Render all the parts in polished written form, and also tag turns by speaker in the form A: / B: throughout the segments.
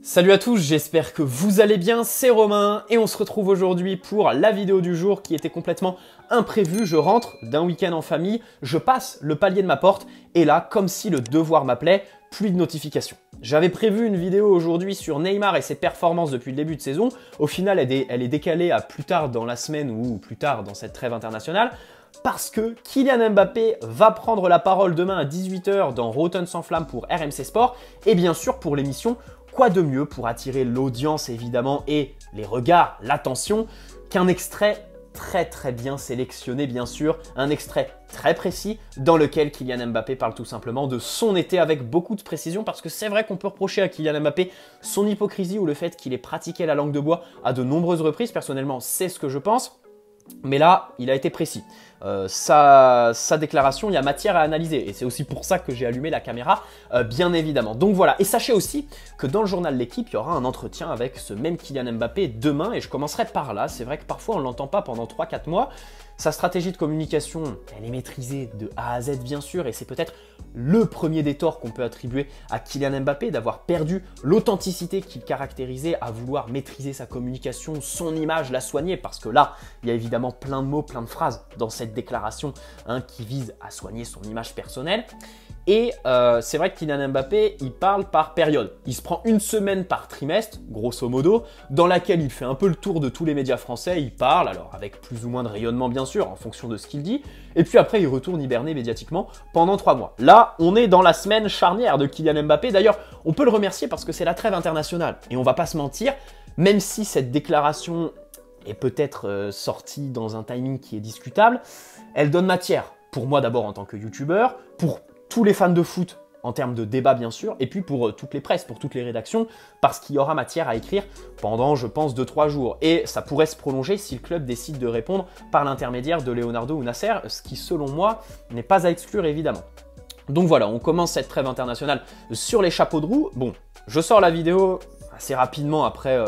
A: Salut à tous, j'espère que vous allez bien, c'est Romain et on se retrouve aujourd'hui pour la vidéo du jour qui était complètement imprévue. Je rentre d'un week-end en famille, je passe le palier de ma porte et là, comme si le devoir m'appelait, pluie de notifications. J'avais prévu une vidéo aujourd'hui sur Neymar et ses performances depuis le début de saison. Au final, elle est décalée à plus tard dans la semaine ou plus tard dans cette trêve internationale. Parce que Kylian Mbappé va prendre la parole demain à 18 h dans Rotten sans flamme pour RMC Sport et bien sûr pour l'émission Quoi de mieux pour attirer l'audience évidemment et les regards, l'attention, qu'un extrait très bien sélectionné bien sûr, un extrait très précis dans lequel Kylian Mbappé parle tout simplement de son été avec beaucoup de précision parce que c'est vrai qu'on peut reprocher à Kylian Mbappé son hypocrisie ou le fait qu'il ait pratiqué la langue de bois à de nombreuses reprises, personnellement c'est ce que je pense. Mais là, il a été précis. Sa déclaration, il y a matière à analyser. Et c'est aussi pour ça que j'ai allumé la caméra, bien évidemment. Donc voilà. Et sachez aussi que dans le journal L'Équipe, il y aura un entretien avec ce même Kylian Mbappé demain. Et je commencerai par là. C'est vrai que parfois, on ne l'entend pas pendant 3-4 mois. Sa stratégie de communication, elle est maîtrisée de A à Z, bien sûr. Et c'est peut-être le premier des torts qu'on peut attribuer à Kylian Mbappé, d'avoir perdu l'authenticité qu'il caractérisait à vouloir maîtriser sa communication, son image, la soigner. Parce que là, il y a évidemment plein de mots, plein de phrases dans cette déclaration qui vise à soigner son image personnelle. Et c'est vrai que Kylian Mbappé, il parle par période. Il se prend une semaine par trimestre, grosso modo, dans laquelle il fait un peu le tour de tous les médias français. Il parle, alors avec plus ou moins de rayonnement bien sûr, en fonction de ce qu'il dit. Et puis après, il retourne hiberner médiatiquement pendant 3 mois. Là, on est dans la semaine charnière de Kylian Mbappé. D'ailleurs, on peut le remercier parce que c'est la trêve internationale. Et on va pas se mentir, même si cette déclaration est peut-être sortie dans un timing qui est discutable, elle donne matière. Pour moi d'abord en tant que youtubeur, pour tous les fans de foot en termes de débat bien sûr, et puis pour toutes les presses, pour toutes les rédactions, parce qu'il y aura matière à écrire pendant, je pense, 2-3 jours. Et ça pourrait se prolonger si le club décide de répondre par l'intermédiaire de Leonardo ou Nasser, ce qui selon moi n'est pas à exclure évidemment. Donc voilà, on commence cette trêve internationale sur les chapeaux de roue. Bon, je sors la vidéo assez rapidement après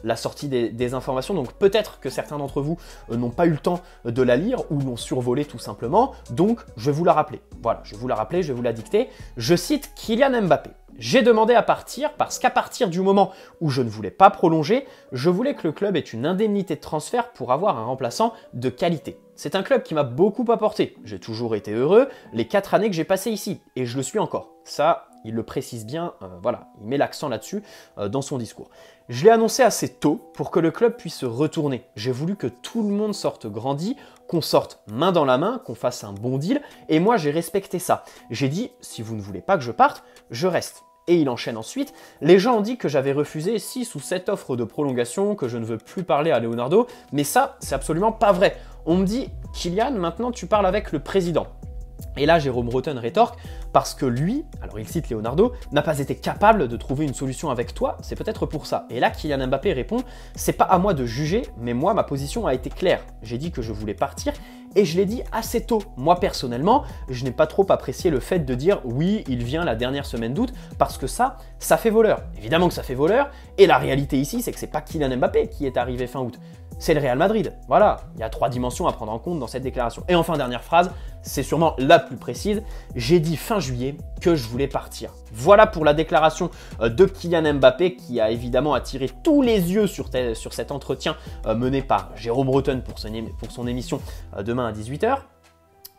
A: la sortie des informations, donc peut-être que certains d'entre vous n'ont pas eu le temps de la lire ou l'ont survolée tout simplement, donc je vais vous la rappeler. Voilà, je vais vous la rappeler, je vais vous la dicter. Je cite Kylian Mbappé. J'ai demandé à partir parce qu'à partir du moment où je ne voulais pas prolonger, je voulais que le club ait une indemnité de transfert pour avoir un remplaçant de qualité. C'est un club qui m'a beaucoup apporté. J'ai toujours été heureux les 4 années que j'ai passées ici, et je le suis encore. Ça, il le précise bien, voilà, il met l'accent là-dessus dans son discours. Je l'ai annoncé assez tôt pour que le club puisse se retourner. J'ai voulu que tout le monde sorte grandi, qu'on sorte main dans la main, qu'on fasse un bon deal, et moi j'ai respecté ça. J'ai dit, si vous ne voulez pas que je parte, je reste. Et il enchaîne ensuite, les gens ont dit que j'avais refusé 6 ou 7 offres de prolongation, que je ne veux plus parler à Leonardo, mais ça, c'est absolument pas vrai. On me dit, Kylian, maintenant tu parles avec le président. Et là, Jérôme Rotten rétorque parce que lui, alors il cite Leonardo, n'a pas été capable de trouver une solution avec toi, c'est peut-être pour ça. Et là, Kylian Mbappé répond, c'est pas à moi de juger, mais moi, ma position a été claire. J'ai dit que je voulais partir et je l'ai dit assez tôt. Moi, personnellement, je n'ai pas trop apprécié le fait de dire oui, il vient la dernière semaine d'août parce que ça fait voleur. Évidemment que ça fait voleur. Et la réalité ici, c'est que c'est pas Kylian Mbappé qui est arrivé fin août. C'est le Real Madrid. Voilà, il y a 3 dimensions à prendre en compte dans cette déclaration. Et enfin, dernière phrase, c'est sûrement la plus précise. J'ai dit fin juillet que je voulais partir. Voilà pour la déclaration de Kylian Mbappé qui a évidemment attiré tous les yeux sur cet entretien mené par Jérôme Rotten pour son émission demain à 18 h.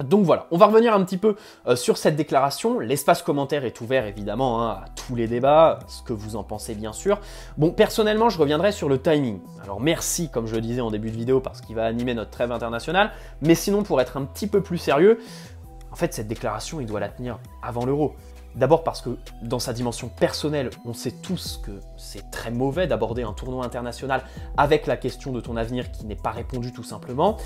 A: Donc voilà, on va revenir un petit peu sur cette déclaration. L'espace commentaire est ouvert évidemment à tous les débats, ce que vous en pensez bien sûr. Bon, personnellement, je reviendrai sur le timing. Alors merci, comme je le disais en début de vidéo, parce qu'il va animer notre trêve internationale. Mais sinon, pour être un petit peu plus sérieux, en fait, cette déclaration, il doit la tenir avant l'Euro. D'abord parce que dans sa dimension personnelle, on sait tous que c'est très mauvais d'aborder un tournoi international avec la question de ton avenir qui n'est pas répondue tout simplement.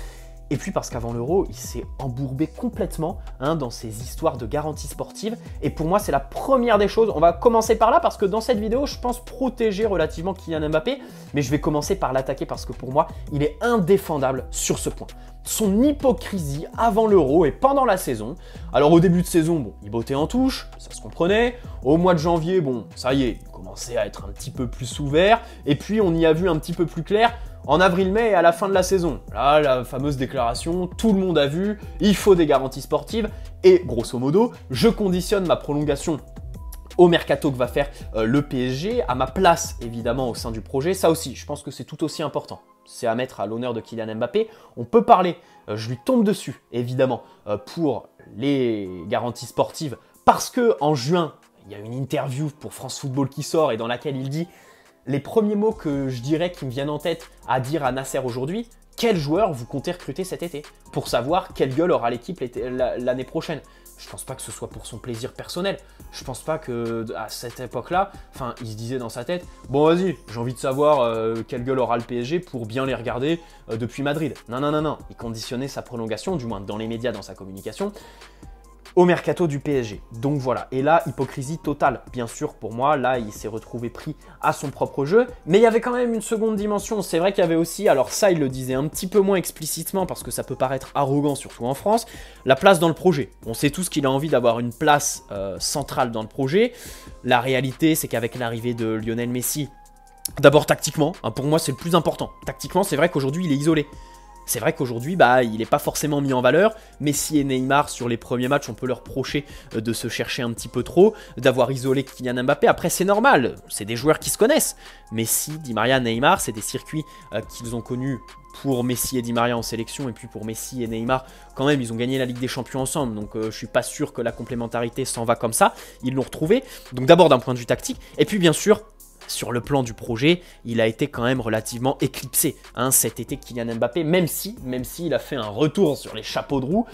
A: Et puis parce qu'avant l'Euro, il s'est embourbé complètement dans ces histoires de garantie sportive. Et pour moi, c'est la première des choses. On va commencer par là parce que dans cette vidéo, je pense protéger relativement Kylian Mbappé. Mais je vais commencer par l'attaquer parce que pour moi, il est indéfendable sur ce point. Son hypocrisie avant l'Euro et pendant la saison. Alors au début de saison, bon, il bottait en touche, ça se comprenait. Au mois de janvier, bon, ça y est, il commençait à être un petit peu plus ouvert. Et puis on y a vu un petit peu plus clair en avril-mai et à la fin de la saison. Là, la fameuse déclaration, tout le monde a vu, il faut des garanties sportives. Et grosso modo, je conditionne ma prolongation au mercato que va faire le PSG, à ma place évidemment au sein du projet. Ça aussi, je pense que c'est tout aussi important. C'est à mettre à l'honneur de Kylian Mbappé. On peut parler, je lui tombe dessus évidemment, pour les garanties sportives, parce que en juin, il y a une interview pour France Football qui sort et dans laquelle il dit les premiers mots que je dirais qui me viennent en tête à dire à Nasser aujourd'hui, quel joueur vous comptez recruter cet été pour savoir quelle gueule aura l'équipe l'année prochaine. Je pense pas que ce soit pour son plaisir personnel. Je pense pas que à cette époque-là, enfin, il se disait dans sa tête, bon vas-y, j'ai envie de savoir quelle gueule aura le PSG pour bien les regarder depuis Madrid. Non, non, non, non. Il conditionnait sa prolongation, du moins dans les médias, dans sa communication, au mercato du PSG. Donc voilà, et là, hypocrisie totale, bien sûr, pour moi. Là, il s'est retrouvé pris à son propre jeu, mais il y avait quand même une seconde dimension. C'est vrai qu'il y avait aussi, alors ça, il le disait un petit peu moins explicitement, parce que ça peut paraître arrogant, surtout en France, la place dans le projet. On sait tous qu'il a envie d'avoir une place centrale dans le projet. La réalité, c'est qu'avec l'arrivée de Lionel Messi, d'abord tactiquement, hein, pour moi, c'est le plus important. Tactiquement, c'est vrai qu'aujourd'hui, il est isolé. C'est vrai qu'aujourd'hui, il n'est pas forcément mis en valeur. Messi et Neymar, sur les premiers matchs, on peut leur reprocher de se chercher un petit peu trop, d'avoir isolé Kylian Mbappé. Après, c'est normal, c'est des joueurs qui se connaissent. Messi, Di Maria, Neymar, c'est des circuits qu'ils ont connus pour Messi et Di Maria en sélection, et puis pour Messi et Neymar, quand même, ils ont gagné la Ligue des Champions ensemble. Donc, je ne suis pas sûr que la complémentarité s'en va comme ça. Ils l'ont retrouvé. Donc, d'abord d'un point de vue tactique, et puis bien sûr, sur le plan du projet, il a été quand même relativement éclipsé cet été, Kylian Mbappé, même si il a fait un retour sur les chapeaux de roue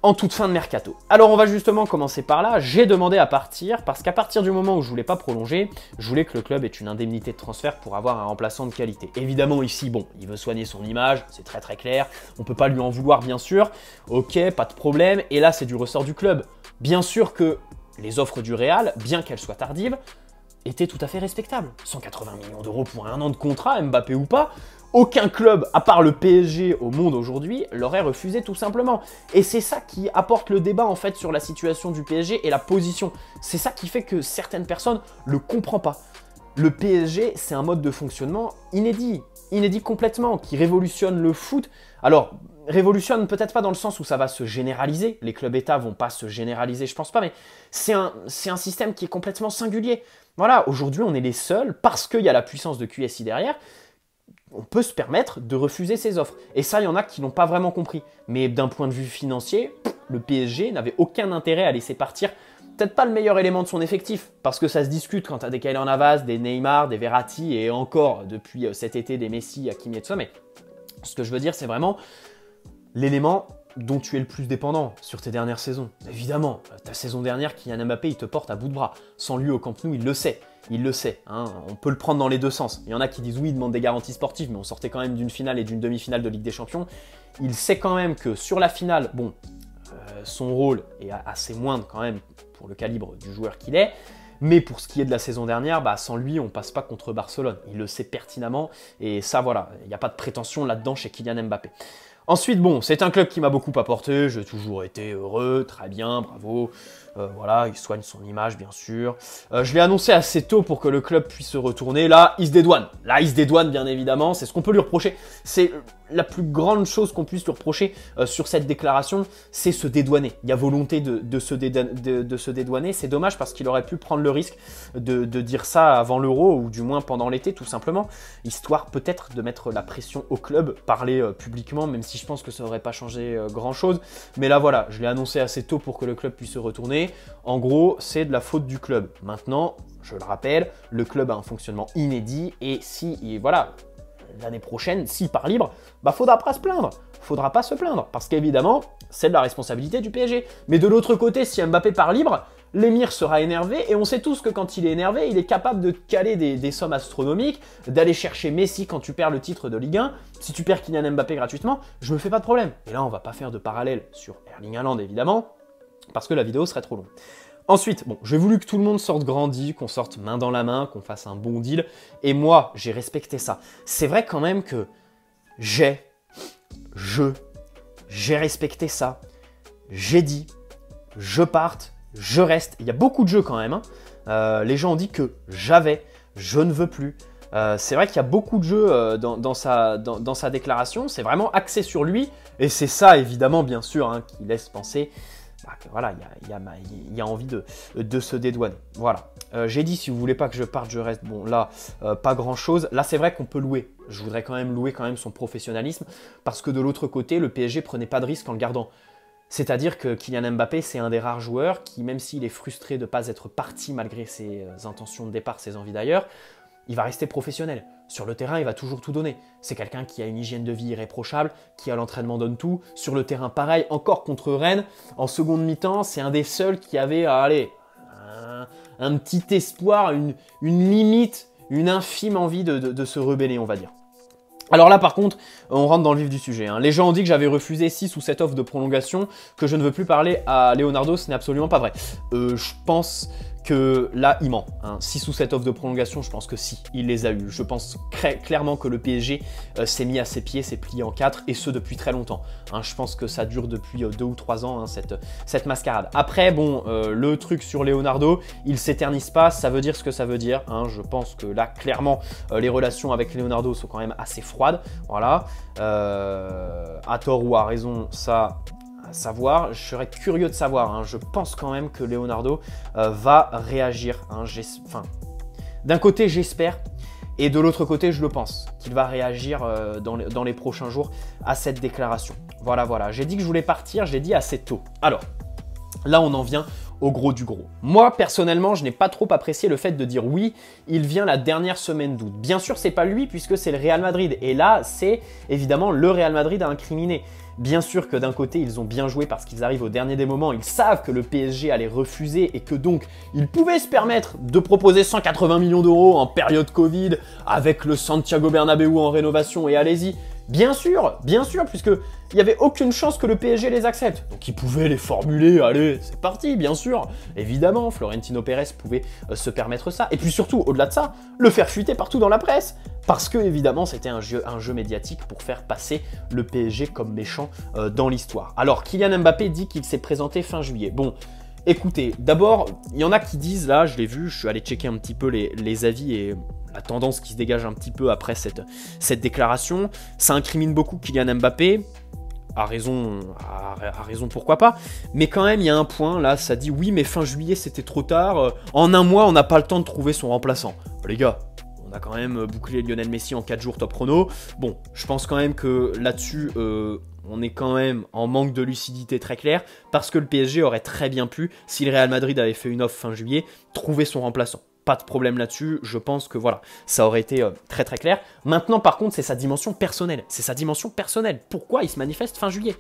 A: en toute fin de mercato. Alors on va justement commencer par là. J'ai demandé à partir parce qu'à partir du moment où je voulais pas prolonger, je voulais que le club ait une indemnité de transfert pour avoir un remplaçant de qualité. Évidemment ici, bon, il veut soigner son image, c'est très très clair. On peut pas lui en vouloir bien sûr. Ok, pas de problème. Et là c'est du ressort du club. Bien sûr que les offres du Real, bien qu'elles soient tardives, était tout à fait respectable. 180 millions d'euros pour un an de contrat, Mbappé ou pas, aucun club, à part le PSG au monde aujourd'hui, l'aurait refusé tout simplement. Et c'est ça qui apporte le débat en fait sur la situation du PSG et la position. C'est ça qui fait que certaines personnes ne le comprennent pas. Le PSG, c'est un mode de fonctionnement inédit complètement, qui révolutionne le foot. Alors, révolutionne peut-être pas dans le sens où ça va se généraliser, les clubs-États vont pas se généraliser, je pense pas, mais c'est un système qui est complètement singulier. Voilà, aujourd'hui on est les seuls, parce qu'il y a la puissance de QSI derrière, on peut se permettre de refuser ces offres. Et ça, il y en a qui n'ont pas vraiment compris. Mais d'un point de vue financier, le PSG n'avait aucun intérêt à laisser partir peut-être pas le meilleur élément de son effectif, parce que ça se discute quand tu as des Keylor Navas, des Neymar, des Verratti, et encore, depuis cet été, des Messi, Hakimi et tout ça, mais ce que je veux dire, c'est vraiment l'élément dont tu es le plus dépendant sur tes dernières saisons. Évidemment, ta saison dernière, Kylian Mbappé, il te porte à bout de bras. Sans lui au Camp Nou, il le sait. Il le sait, hein. On peut le prendre dans les deux sens. Il y en a qui disent oui, il demande des garanties sportives, mais on sortait quand même d'une finale et d'une demi-finale de Ligue des Champions. Il sait quand même que sur la finale, bon, son rôle est assez moindre quand même pour le calibre du joueur qu'il est. Mais pour ce qui est de la saison dernière, sans lui, on passe pas contre Barcelone. Il le sait pertinemment. Et ça, voilà, il n'y a pas de prétention là-dedans chez Kylian Mbappé. Ensuite, bon, c'est un club qui m'a beaucoup apporté, j'ai toujours été heureux, très bien, bravo. Voilà, il soigne son image, bien sûr. Je l'ai annoncé assez tôt pour que le club puisse se retourner. Là, il se dédouane. Là, il se dédouane, bien évidemment. C'est ce qu'on peut lui reprocher. C'est la plus grande chose qu'on puisse lui reprocher sur cette déclaration, c'est se dédouaner. Il y a volonté de se dédouaner. C'est dommage parce qu'il aurait pu prendre le risque de dire ça avant l'Euro ou du moins pendant l'été, tout simplement, histoire peut-être de mettre la pression au club, parler publiquement, même si je pense que ça n'aurait pas changé grand-chose. Mais là, voilà, je l'ai annoncé assez tôt pour que le club puisse se retourner. En gros, c'est de la faute du club. Maintenant, je le rappelle, le club a un fonctionnement inédit et si, voilà, l'année prochaine, s'il part libre, faudra pas se plaindre. Faudra pas se plaindre parce qu'évidemment, c'est de la responsabilité du PSG. Mais de l'autre côté, si Mbappé part libre, l'émir sera énervé et on sait tous que quand il est énervé, il est capable de caler des sommes astronomiques, d'aller chercher Messi quand tu perds le titre de Ligue 1. Si tu perds Kylian Mbappé gratuitement, je me fais pas de problème. Et là, on va pas faire de parallèle sur Erling Haaland, évidemment, parce que la vidéo serait trop longue. Ensuite, bon, j'ai voulu que tout le monde sorte grandi, qu'on sorte main dans la main, qu'on fasse un bon deal. Et moi, j'ai respecté ça. C'est vrai quand même que j'ai respecté ça. J'ai dit, je parte, je reste. Il y a beaucoup de jeux quand même. Les gens ont dit que je ne veux plus. C'est vrai qu'il y a beaucoup de jeux dans sa déclaration. C'est vraiment axé sur lui. Et c'est ça, évidemment, bien sûr, qui laisse penser voilà, il y a envie de se dédouaner. Voilà. J'ai dit, si vous voulez pas que je parte, je reste. Bon, là, pas grand-chose. Là, c'est vrai qu'on peut louer. Je voudrais quand même louer son professionnalisme parce que de l'autre côté, le PSG prenait pas de risque en le gardant. C'est-à-dire que Kylian Mbappé, c'est un des rares joueurs qui, même s'il est frustré de ne pas être parti malgré ses intentions de départ, ses envies d'ailleurs, il va rester professionnel. Sur le terrain, il va toujours tout donner. C'est quelqu'un qui a une hygiène de vie irréprochable, qui à l'entraînement donne tout. Sur le terrain, pareil, encore contre Rennes, en seconde mi-temps, c'est un des seuls qui avait, allez, un petit espoir, une limite, une infime envie de se rebeller, on va dire. Alors là, par contre, on rentre dans le vif du sujet. Les gens ont dit que j'avais refusé 6 ou 7 offres de prolongation, que je ne veux plus parler à Leonardo, ce n'est absolument pas vrai. Je pense que là, il ment. 6 ou 7 offres de prolongation, je pense que si, il les a eues. Je pense clairement que le PSG s'est mis à ses pieds, s'est plié en 4, et ce depuis très longtemps. Je pense que ça dure depuis 2 ou 3 ans, cette mascarade. Après, bon, le truc sur Leonardo, il s'éternise pas, ça veut dire ce que ça veut dire. Je pense que là, clairement, les relations avec Leonardo sont quand même assez froides. Voilà. À tort ou à raison, ça... à savoir, je serais curieux de savoir, je pense quand même que Leonardo va réagir. D'un côté, j'espère, et de l'autre côté, je le pense, qu'il va réagir dans les prochains jours à cette déclaration. Voilà. J'ai dit que je voulais partir, j'ai dit assez tôt. Alors, là, on en vient au gros du gros. Moi, personnellement, je n'ai pas trop apprécié le fait de dire oui, il vient la dernière semaine d'août. Bien sûr, c'est pas lui, puisque c'est le Real Madrid. Et là, c'est évidemment le Real Madrid à incriminer. Bien sûr que d'un côté, ils ont bien joué parce qu'ils arrivent au dernier des moments. Ils savent que le PSG allait refuser et que donc, ils pouvaient se permettre de proposer 180 millions d'euros en période Covid avec le Santiago Bernabéu en rénovation et allez-y. Bien sûr, puisqu'il n'y avait aucune chance que le PSG les accepte. Donc ils pouvaient les formuler, allez, c'est parti, bien sûr. Évidemment, Florentino Pérez pouvait se permettre ça. Et puis surtout, au-delà de ça, le faire fuiter partout dans la presse. Parce que, évidemment, c'était un jeu médiatique pour faire passer le PSG comme méchant dans l'histoire. Alors, Kylian Mbappé dit qu'il s'est présenté fin juillet. Bon, écoutez, d'abord, il y en a qui disent, là, je l'ai vu, je suis allé checker un petit peu les avis et... la tendance qui se dégage un petit peu après cette déclaration. Ça incrimine beaucoup Kylian Mbappé, à raison pourquoi pas, mais quand même il y a un point, là ça dit oui mais fin juillet c'était trop tard, en un mois on n'a pas le temps de trouver son remplaçant. Les gars, on a quand même bouclé Lionel Messi en 4 jours top chrono. Bon, je pense quand même que là-dessus... on est quand même en manque de lucidité très clair parce que le PSG aurait très bien pu, si le Real Madrid avait fait une offre fin juillet, trouver son remplaçant. Pas de problème là-dessus, je pense que voilà, ça aurait été très très clair. Maintenant par contre, c'est sa dimension personnelle. C'est sa dimension personnelle. Pourquoi il se manifeste fin juillet ?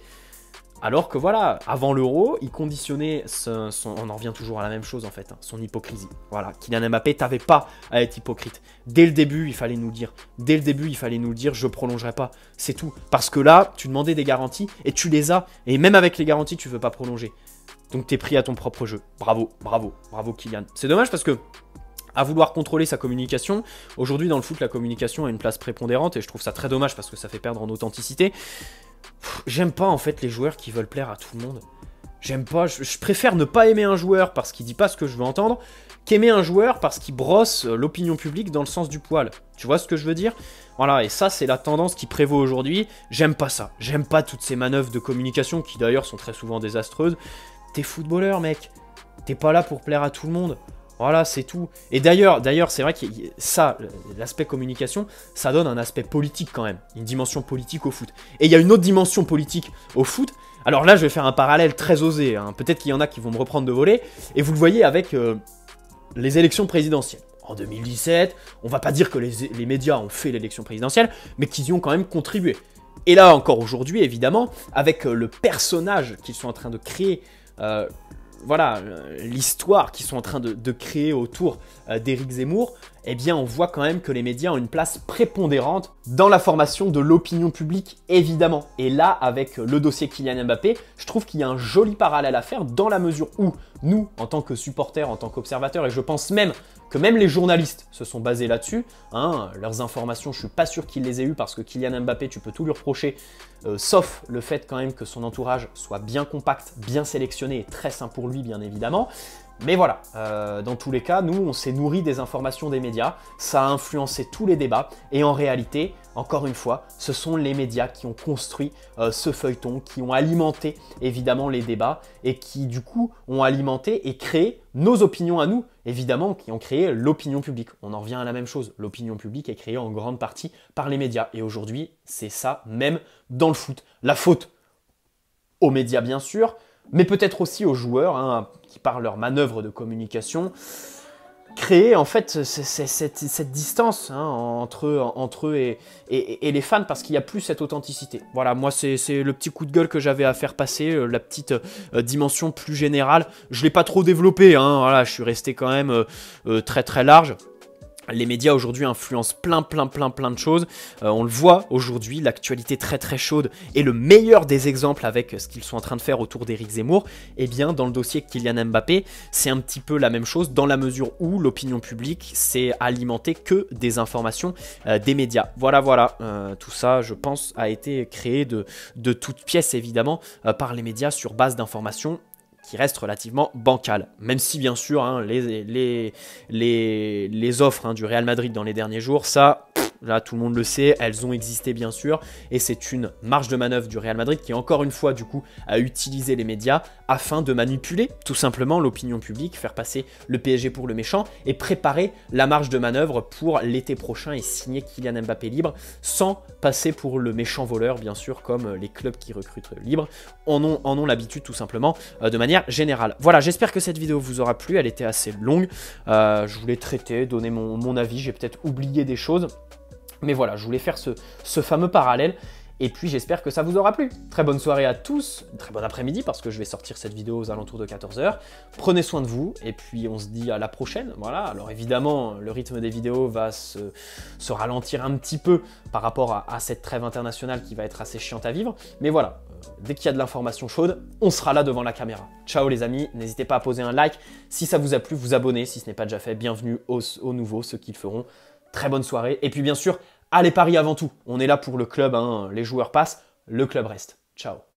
A: Alors que voilà, avant l'Euro, il conditionnait on en revient toujours à la même chose en fait, son hypocrisie. Voilà, Kylian Mbappé, t'avais pas à être hypocrite. Dès le début, il fallait nous le dire. Dès le début, il fallait nous le dire, je prolongerai pas. C'est tout. Parce que là, tu demandais des garanties et tu les as. Et même avec les garanties, tu veux pas prolonger. Donc t'es pris à ton propre jeu. Bravo Kylian. C'est dommage parce que à vouloir contrôler sa communication. Aujourd'hui, dans le foot, la communication a une place prépondérante et je trouve ça très dommage parce que ça fait perdre en authenticité. J'aime pas en fait les joueurs qui veulent plaire à tout le monde. J'aime pas, je préfère ne pas aimer un joueur parce qu'il dit pas ce que je veux entendre qu'aimer un joueur parce qu'il brosse l'opinion publique dans le sens du poil. Tu vois ce que je veux dire ? Voilà, et ça c'est la tendance qui prévaut aujourd'hui. J'aime pas ça. J'aime pas toutes ces manœuvres de communication qui d'ailleurs sont très souvent désastreuses. T'es footballeur mec. T'es pas là pour plaire à tout le monde. Voilà, c'est tout. Et d'ailleurs, c'est vrai que ça, l'aspect communication, ça donne un aspect politique quand même. Une dimension politique au foot. Et il y a une autre dimension politique au foot. Alors là, je vais faire un parallèle très osé. Peut-être qu'il y en a qui vont me reprendre de voler. Et vous le voyez avec les élections présidentielles. En 2017, on va pas dire que les médias ont fait l'élection présidentielle, mais qu'ils y ont quand même contribué. Et là, encore aujourd'hui, évidemment, avec le personnage qu'ils sont en train de créer... voilà, l'histoire qu'ils sont en train de créer autour d'Éric Zemmour, eh bien on voit quand même que les médias ont une place prépondérante dans la formation de l'opinion publique, évidemment. Et là, avec le dossier Kylian Mbappé, je trouve qu'il y a un joli parallèle à faire dans la mesure où nous, en tant que supporters, en tant qu'observateurs, et je pense même que même les journalistes se sont basés là-dessus, leurs informations, je suis pas sûr qu'ils les aient eues parce que Kylian Mbappé, tu peux tout lui reprocher, sauf le fait quand même que son entourage soit bien compact, bien sélectionné et très sain pour lui, bien évidemment. Mais voilà, dans tous les cas, nous, on s'est nourri des informations des médias, ça a influencé tous les débats, et en réalité, encore une fois, ce sont les médias qui ont construit ce feuilleton, qui ont alimenté évidemment les débats, et qui du coup ont alimenté et créé nos opinions à nous, évidemment, qui ont créé l'opinion publique. On en revient à la même chose, l'opinion publique est créée en grande partie par les médias, et aujourd'hui, c'est ça même dans le foot. La faute aux médias bien sûr, mais peut-être aussi aux joueurs hein, qui par leur manœuvre de communication créer en fait cette distance hein, entre eux et les fans parce qu'il n'y a plus cette authenticité. Voilà, moi c'est le petit coup de gueule que j'avais à faire passer, la petite dimension plus générale. Je ne l'ai pas trop développé, hein, voilà, je suis resté quand même très très large. Les médias aujourd'hui influencent plein de choses. On le voit aujourd'hui, l'actualité très très chaude et le meilleur des exemples avec ce qu'ils sont en train de faire autour d'Éric Zemmour. Eh bien, dans le dossier Kylian Mbappé, c'est un petit peu la même chose dans la mesure où l'opinion publique s'est alimentée que des informations des médias. Voilà. Tout ça, je pense, a été créé de toutes pièces évidemment par les médias sur base d'informations qui reste relativement bancal. Même si bien sûr hein, les offres hein, du Real Madrid dans les derniers jours, ça, là tout le monde le sait, elles ont existé bien sûr, et c'est une marge de manœuvre du Real Madrid qui encore une fois du coup a utilisé les médias afin de manipuler tout simplement l'opinion publique, faire passer le PSG pour le méchant et préparer la marge de manœuvre pour l'été prochain et signer Kylian Mbappé libre sans passer pour le méchant voleur bien sûr comme les clubs qui recrutent libres en ont l'habitude tout simplement de manière générale. Voilà, j'espère que cette vidéo vous aura plu, elle était assez longue, je voulais traiter, donner mon avis, j'ai peut-être oublié des choses, mais voilà, je voulais faire ce fameux parallèle. Et puis j'espère que ça vous aura plu. Très bonne soirée à tous, très bon après-midi parce que je vais sortir cette vidéo aux alentours de 14 h. Prenez soin de vous et puis on se dit à la prochaine. Voilà, alors évidemment le rythme des vidéos va se ralentir un petit peu par rapport à cette trêve internationale qui va être assez chiante à vivre. Mais voilà, dès qu'il y a de l'information chaude, on sera là devant la caméra. Ciao les amis, n'hésitez pas à poser un like. Si ça vous a plu, vous abonner si ce n'est pas déjà fait. Bienvenue aux nouveaux, ceux qui le feront. Très bonne soirée. Et puis bien sûr, allez Paris avant tout. On est là pour le club, hein. Les joueurs passent, le club reste. Ciao.